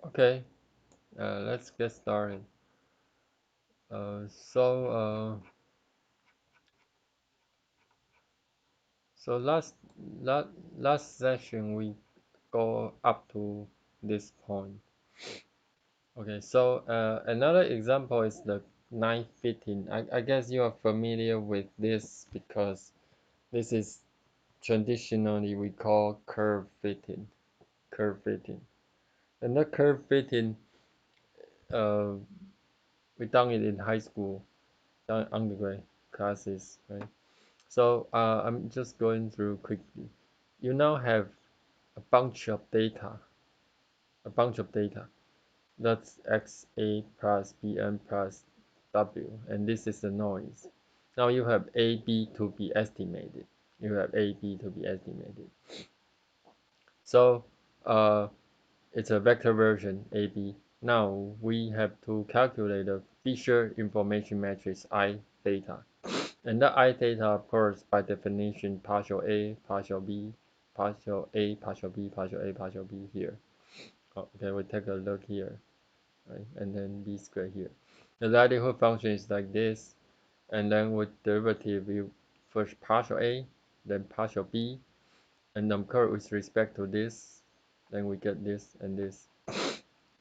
Okay, let's get started. Uh, so, uh, so last session we go up to this point. Okay, so another example is the knife fitting. I guess you are familiar with this because this is traditionally we call curve fitting. Curve fitting, and the curve fitting, uh, we done it in high school, done undergrad classes, right? So I'm just going through quickly. You now have a bunch of data, a bunch of data. That's XA plus BN plus W, and this is the noise. Now you have AB to be estimated. You have AB to be estimated. So it's a vector version AB. Now we have to calculate the feature information matrix I theta. And the I theta, of course, by definition, partial A, partial B, partial A, partial B, partial A, partial B here. Okay, we take a look here, right? And then B squared here. The likelihood function is like this, and then with derivative, you first partial A, then partial B, and then curve with respect to this, then we get this and this.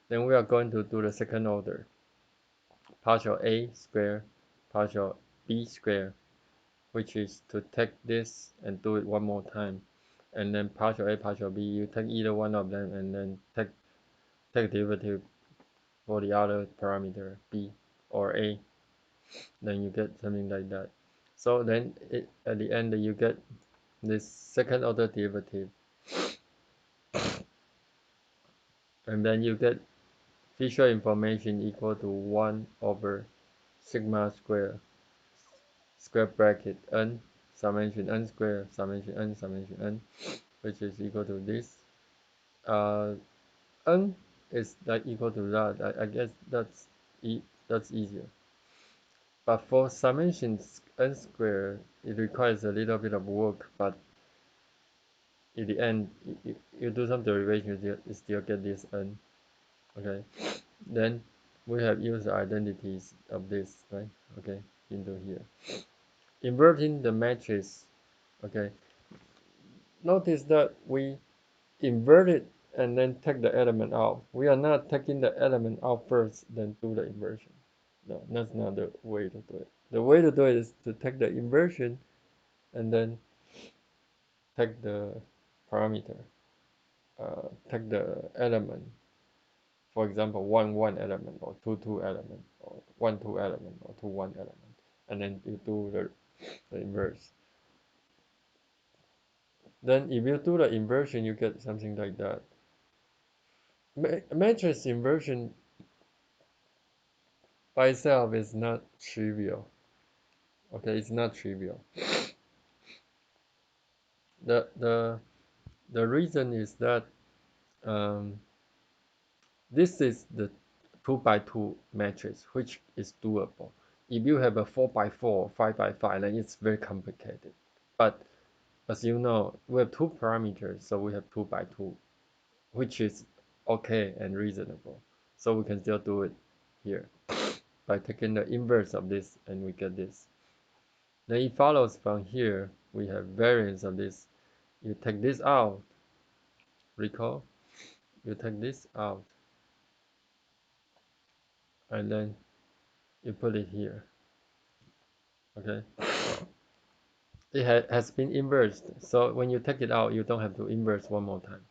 Then we are going to do the second order, partial A squared, partial B squared, which is to take this and do it one more time, and then partial A, partial B, you take either one of them and then take derivative for the other parameter B or A, then you get something like that. So then at the end you get this second order derivative, and then you get feature information equal to 1 over sigma square bracket n summation n square summation n, which is equal to this. Uh, n is like equal to that. I guess that's easier. But for summation n square, it requires a little bit of work, but in the end, you do some derivation, you still get this n. Okay, then we have user identities of this, right? Okay, into here. Inverting the matrix. Okay, notice that we invert it and then take the element out. We are not taking the element out first, then do the inversion. No, that's not the way to do it. The way to do it is to take the inversion and then take the parameter, take the element. For example, 1 element or 2 element or 1 2 element or 2 1 element, and then you do the inverse. Then if you do the inversion, you get something like that. Matrix inversion by itself is not trivial. Okay, it's not trivial. The reason is that um, this is the 2 by 2 matrix, which is doable. If you have a 4 by 4, 5 by 5, then it's very complicated. But as you know, we have 2 parameters, so we have 2 by 2, which is okay and reasonable. So we can still do it here by taking the inverse of this, and we get this. Then it follows from here, we have variance of this. You take this out, recall? You take this out, and then you put it here, okay? It has been inversed, so when you take it out, you don't have to inverse one more time,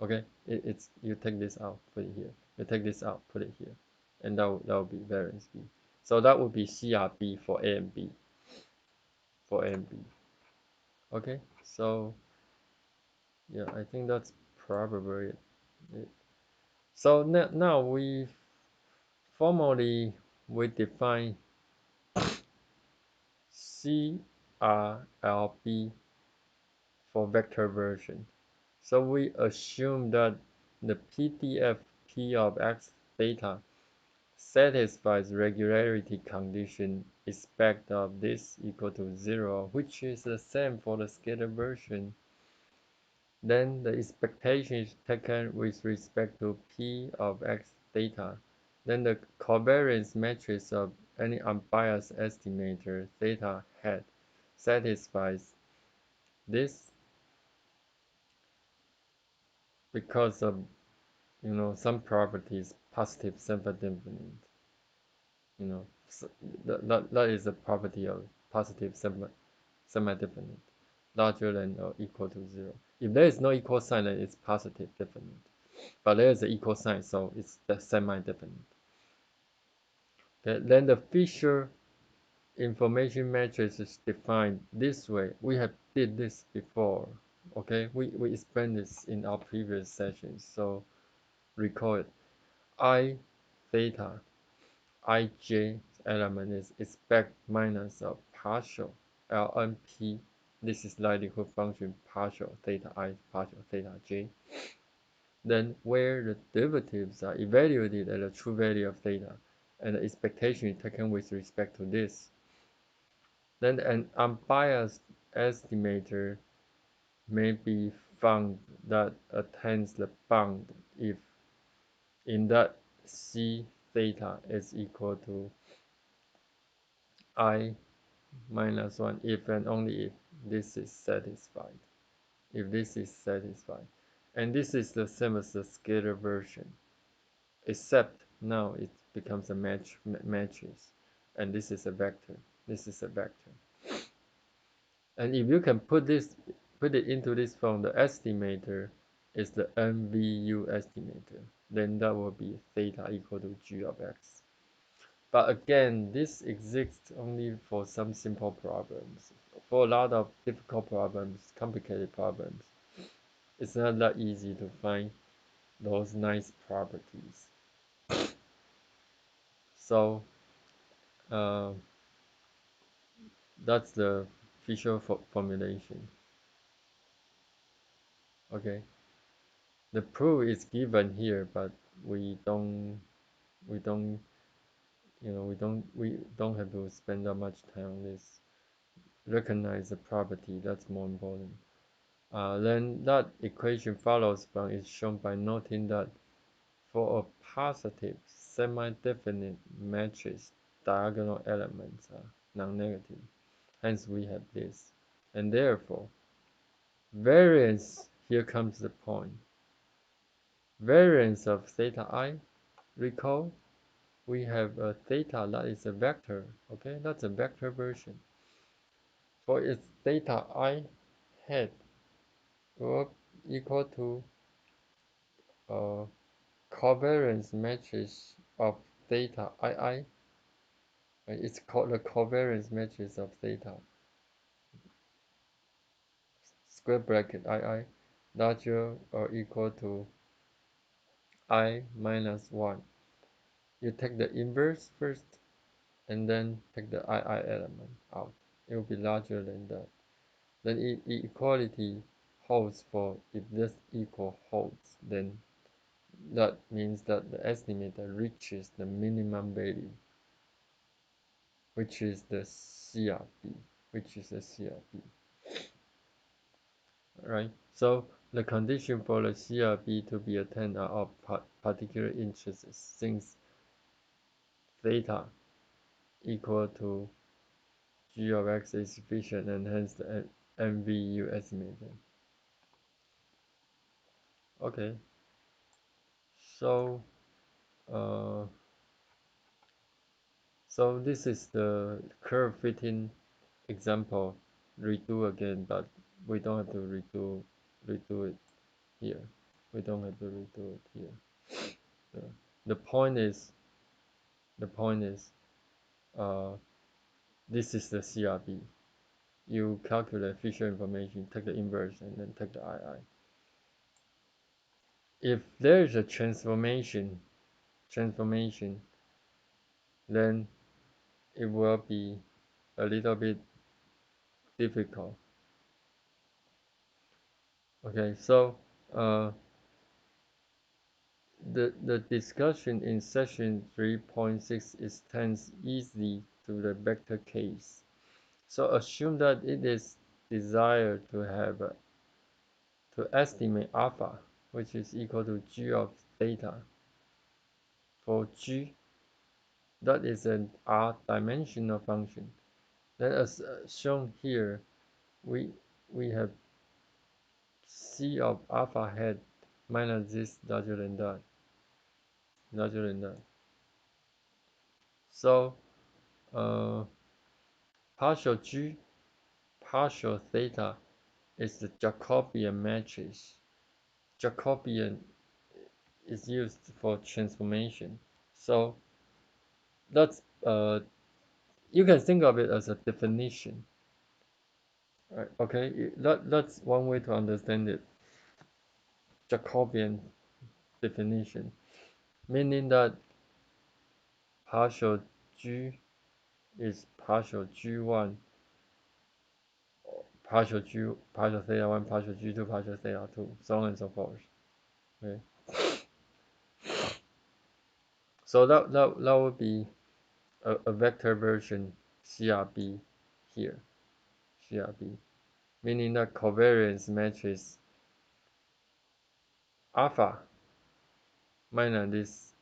okay? It's you take this out, put it here. You take this out, put it here, and that will be variance B. So that would be CRB for A and B, for A and B. Okay, so yeah, I think that's probably it. So now formally we define CRLB for vector version. So we assume that the PDF P of X theta satisfies regularity condition expect of this equal to 0, which is the same for the scalar version. Then the expectation is taken with respect to P of X theta. Then the covariance matrix of any unbiased estimator theta hat satisfies this because of some properties positive semi-definite. So that is a property of positive semi-definite, larger than or equal to 0. If there is no equal sign, then it's positive definite. But there is an equal sign, so it's the semi-definite. Okay, then the Fisher information matrix is defined this way. We have did this before. Okay, we explained this in our previous sessions, so recall it. I theta ij element is expect minus a partial lnp. This is likelihood function partial theta I partial theta j. Then where the derivatives are evaluated at the true value of theta and the expectation is taken with respect to this. Then an unbiased estimator may be found that attains the bound if in that C theta is equal to I minus 1 if and only if this is satisfied. If this is satisfied. And this is the same as the scalar version, except now it becomes a matrix. And this is a vector. This is a vector. And if you can put it into this form, the estimator is the NTHU estimator. Then that will be theta equal to G of X. But again, this exists only for some simple problems. For a lot of difficult problems, complicated problems, it's not that easy to find those nice properties. So that's the Fisher formulation. Okay, the proof is given here, but we don't we don't we don't have to spend that much time on this. Recognize the property, that's more important. Then that equation follows from is shown by noting that for a positive semi-definite matrix, diagonal elements are non-negative. Hence we have this. And therefore, variance, here comes the point. Variance of theta I, recall, we have a theta that is a vector. Okay, that's a vector version. For its theta I hat will equal to covariance matrix of theta II. It's called the covariance matrix of theta. Square bracket II larger or equal to I minus 1. You take the inverse first and then take the II element out. It will be larger than that. Then equality holds for if this equal holds, then that means that the estimator reaches the minimum value, which is the CRB, right? So the condition for the CRB to be attained are of particular interest since theta equal to G of X is sufficient and hence the NTHU estimator. Okay, so so this is the curve fitting example. Redo again, but we don't have to redo it here. We don't have to redo it here. The point is, uh, this is the CRB. You calculate Fisher information, take the inverse, and then take the II. If there is a transformation, then it will be a little bit difficult. Okay, so the discussion in session 3.6 extends easily to the vector case. So assume that it is desired to have to estimate alpha, which is equal to g of theta. For g, that is an r-dimensional function. Then as shown here, we have c of alpha hat minus this larger than that, larger than that. So partial g, partial theta is the Jacobian matrix. Jacobian is used for transformation. So that's you can think of it as a definition. Right? Okay, that's one way to understand it. Jacobian definition, meaning that partial g is partial g1, partial theta 1, partial g2, partial theta 2, so on and so forth. Okay. So that would be a vector version CRB here, CRB, meaning that covariance matrix alpha minus this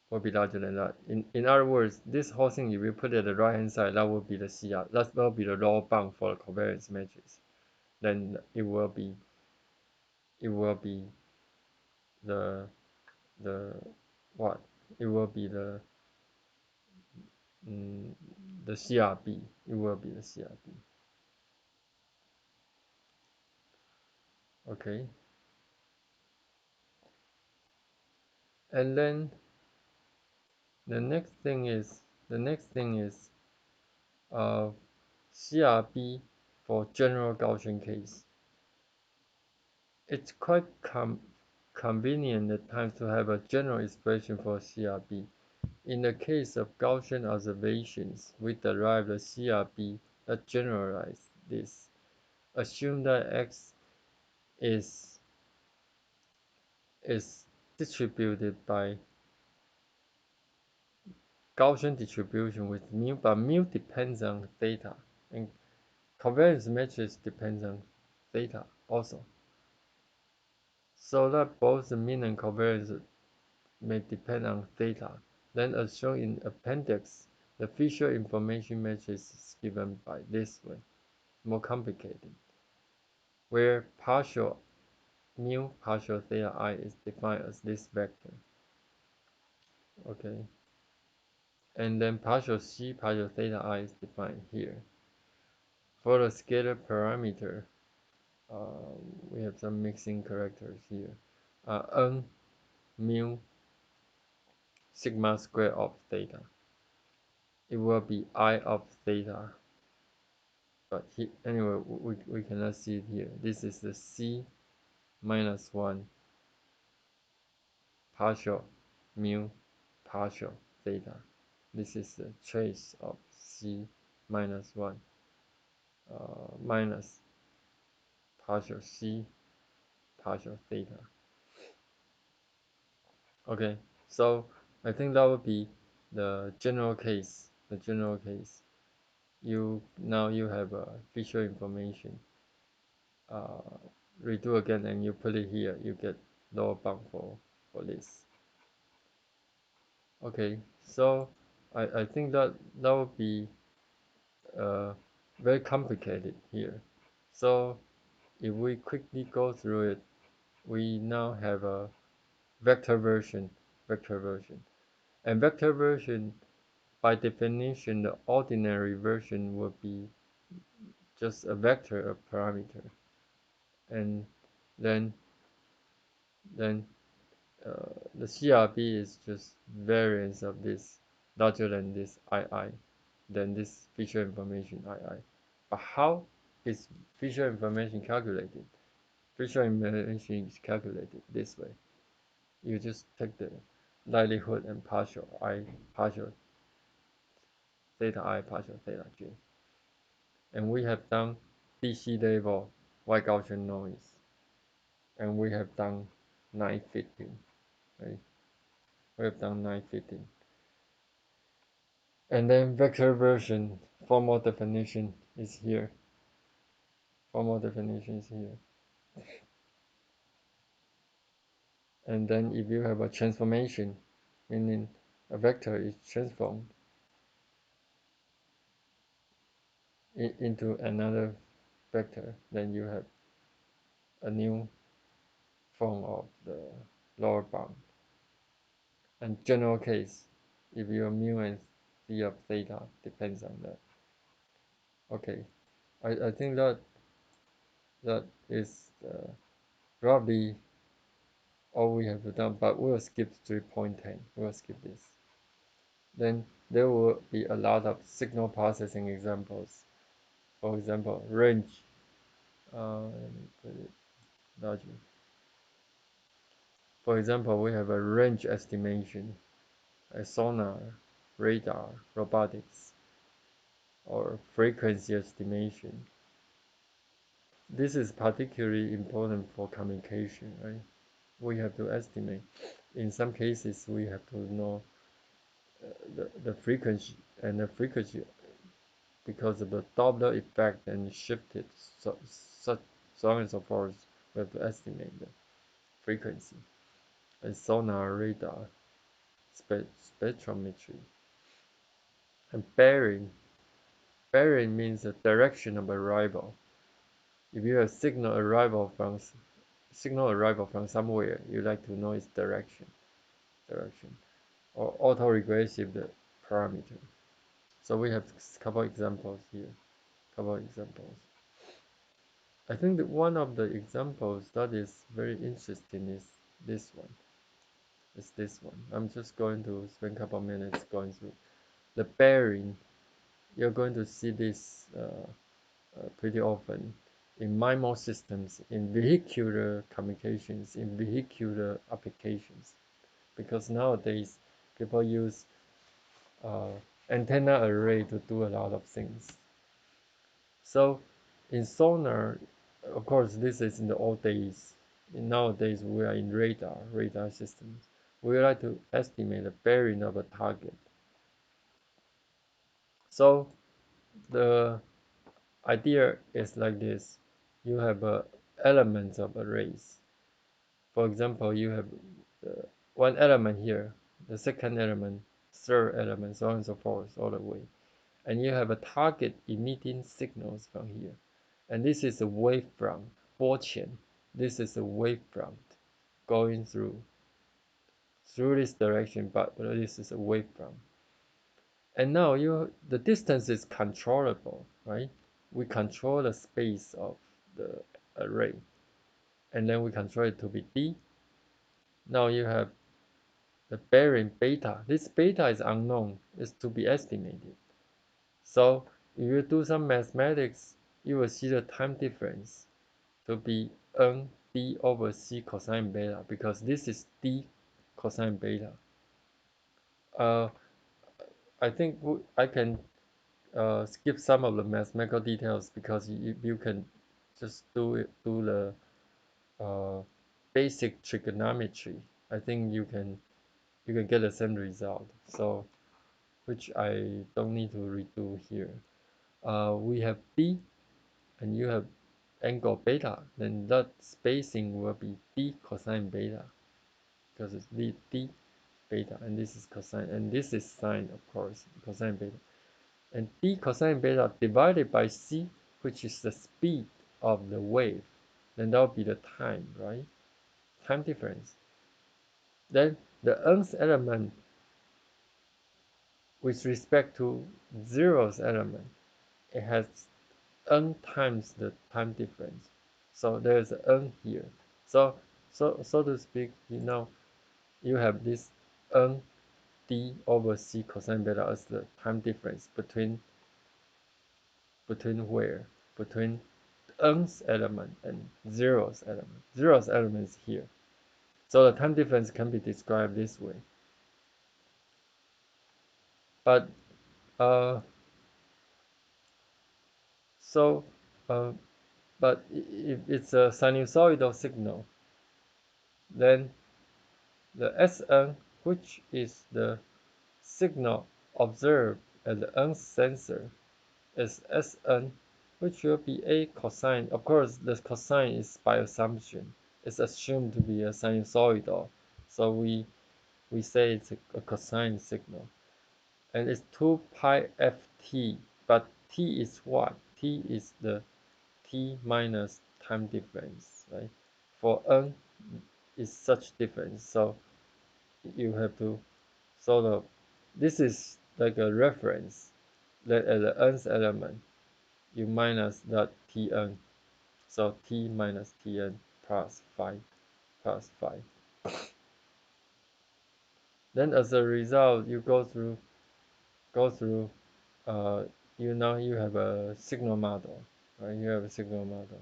will be larger than that. In other words, this whole thing, if you put it at the right hand side, that would be the CR, that will be the lower bound for the covariance matrix. Then it will be the what? It will be the CRB. It will be the CRB. Okay. And then the next thing is CRB for general Gaussian case. It's quite convenient at times to have a general expression for CRB. In the case of Gaussian observations, we derive the CRB that generalize this. Assume that X is distributed by Gaussian distribution with mu, but mu depends on theta, and covariance matrix depends on theta also. So that both the mean and covariance may depend on theta. Then as shown in appendix, the feature information matrix is given by this way, more complicated, where partial mu partial theta I is defined as this vector. Okay. And then partial c partial theta I is defined here. For the scalar parameter, we have some mixing characters here. N mu sigma square of theta. It will be I of theta. But anyway, we cannot see it here. This is the c minus 1 partial mu partial theta. This is the trace of c minus 1 minus partial c partial theta. Okay, so I think that would be the general case. The general case. Now you have visual information. Redo again and you put it here. You get lower bound for this. Okay, so I think that would be very complicated here. So if we quickly go through it, we now have a vector version, and vector version by definition, the ordinary version will be just a vector of parameter, and then the CRB is just variance of this larger than this II, than this feature information II. But how is feature information calculated? Feature information is calculated this way. You just take the likelihood and partial theta I partial theta j. And we have done DC level white Gaussian noise. And we have done 915, right? We have done 915. And then vector version, formal definition is here. Formal definition is here. And then if you have a transformation, meaning a vector is transformed into another vector, then you have a new form of the lower bound. And general case, if your mu and c of theta depends on that. Okay, I think that is roughly all we have done, but we'll skip 3.10. We'll skip this. Then there will be a lot of signal processing examples. For example, range. Let me put it larger. For example, we have a range estimation, a sonar, radar, robotics, or frequency estimation. This is particularly important for communication, right? We have to estimate. In some cases, we have to know the frequency, and the frequency because of the Doppler effect and shifted, so on and so forth. We have to estimate the frequency. And sonar, radar, spectrometry. And bearing. Bearing means the direction of arrival. If you have signal arrival from somewhere, you like to know its direction. Or autoregressive the parameter. So we have a couple examples here. I think that one of the examples that is very interesting is this one. I'm just going to spend a couple minutes going through the bearing. You're going to see this pretty often in MIMO systems, in vehicular communications, in vehicular applications, because nowadays people use uh, antenna array to do a lot of things. So in sonar, of course, this is in the old days. Nowadays, we are in radar systems. We like to estimate the bearing of a target. So the idea is like this. You have elements of arrays. For example, you have one element here, the second element, third element, so on and so forth, all the way. And you have a target emitting signals from here. And this is a wavefront, 波前. This is a wavefront going through this direction, but this is a wavefront. And now the distance is controllable, right? We control the space of the array, and then we control it to be d. Now you have the bearing beta. This beta is unknown, is to be estimated. So if you do some mathematics, you will see the time difference to be n d over c cosine beta, because this is d cosine beta. I think I can skip some of the mathematical details, because you can just do the basic trigonometry. I think you can get the same result. So which I don't need to redo here. We have d, and you have angle beta. Then that spacing will be d cosine beta, because it's d beta, and this is cosine, and this is sine, of course, cosine beta. And d cosine beta divided by c, which is the speed of the wave, then that will be the time, right? Time difference. Then the nth element with respect to zeroth element, it has n times the time difference. So there's n here. So to speak, you have this n d over c cosine beta as the time difference between where? Between nth element and zeroth element. Zeroth element is here. So the time difference can be described this way. But so but if it's a sinusoidal signal, then the Sn, which is the signal observed at the nth sensor, is Sn which will be a cosine. Of course, the cosine is by assumption. It's assumed to be a sinusoidal. So we say it's a cosine signal. And it's 2 pi ft, but t is what? T is the t minus time difference, right? For n is such difference, so you have to sort of, this is like a reference that at the nth element you minus that tn, so t minus tn plus 5 plus 5. Then as a result, you go through you know you have a signal model, right? You have a signal model.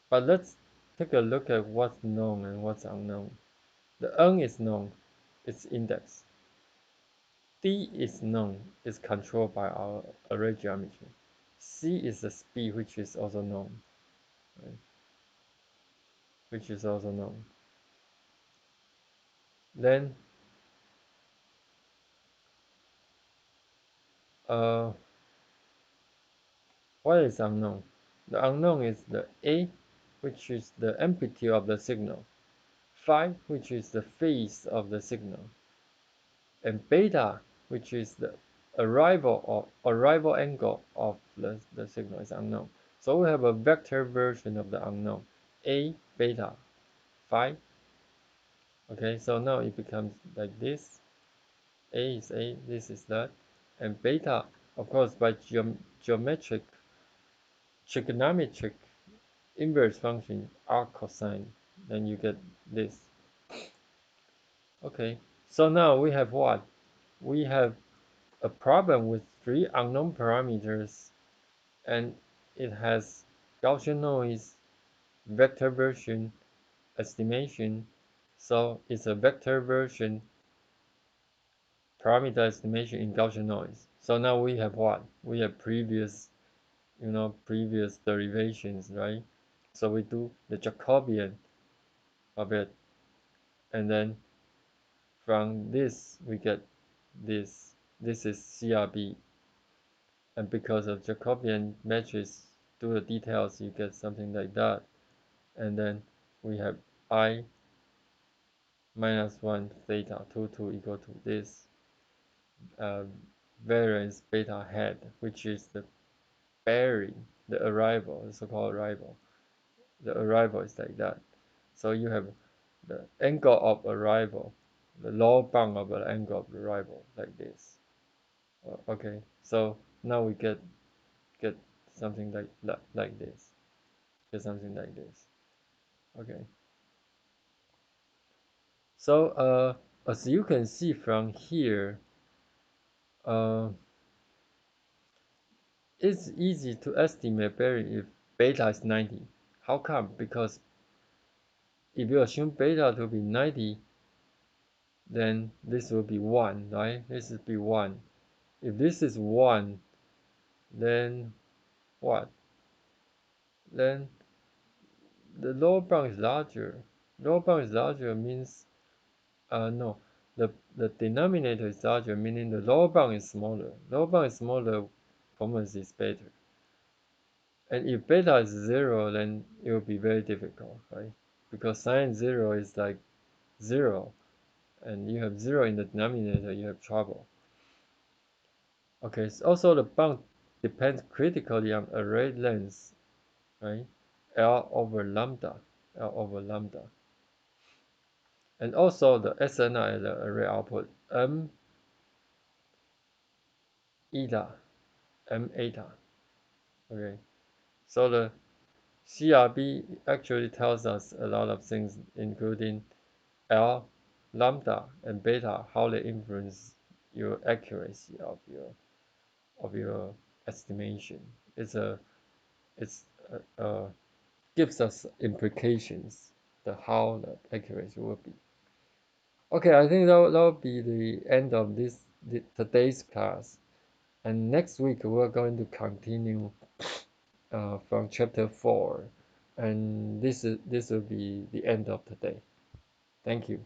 But let's take a look at what's known and what's unknown. The n is known, its index. D is known, is controlled by our array geometry. C is the speed, which is also known, right? Which is also known. Then uh, what is unknown? The unknown is the A, which is the amplitude of the signal, phi, which is the phase of the signal, and beta, which is the arrival angle of the signal, is unknown. So we have a vector version of the unknown, A, beta, phi. Okay, so now it becomes like this. A is A, this is that, and beta, of course, by geometric, trigonometric inverse function arc cosine, then you get this. Okay, so now we have what? We have a problem with 3 unknown parameters, and it has Gaussian noise, vector version, estimation. So it's a vector version parameter estimation in Gaussian noise. So now we have what? We have previous derivations, right? So we do the Jacobian of it, and then from this we get this. This is CRB, and because of Jacobian matrix, do the details, you get something like that. And then we have I minus 1 theta 2 equal to this uh, variance beta head, which is the bearing, the arrival, the so-called arrival. The arrival is like that. So you have the angle of arrival, the lower bound of the angle of arrival, like this. Okay, so now we get something like this. Get something like this. Okay. So as you can see from here, uh, it's easy to estimate bearing if beta is 90. How come? Because if you assume beta to be 90, then this will be 1, right? This will be 1. If this is 1, then what? Then the lower bound is larger. Lower bound is larger means, no, the denominator is larger, meaning the lower bound is smaller. Lower bound is smaller, performance is better. And if beta is 0, then it will be very difficult, right? Because sine 0 is like 0, and you have 0 in the denominator, you have trouble. Okay, so also the bound depends critically on array length, right? L over lambda, L over lambda. And also the SNI, the array output, M eta, M eta. Okay, so the CRB actually tells us a lot of things, including L, lambda, and beta, how they influence your accuracy of your estimation. It's gives us implications the how the accuracy will be. Okay, I think that'll be the end of today's class. And next week we're going to continue from chapter 4, and this will be the end of today. Thank you.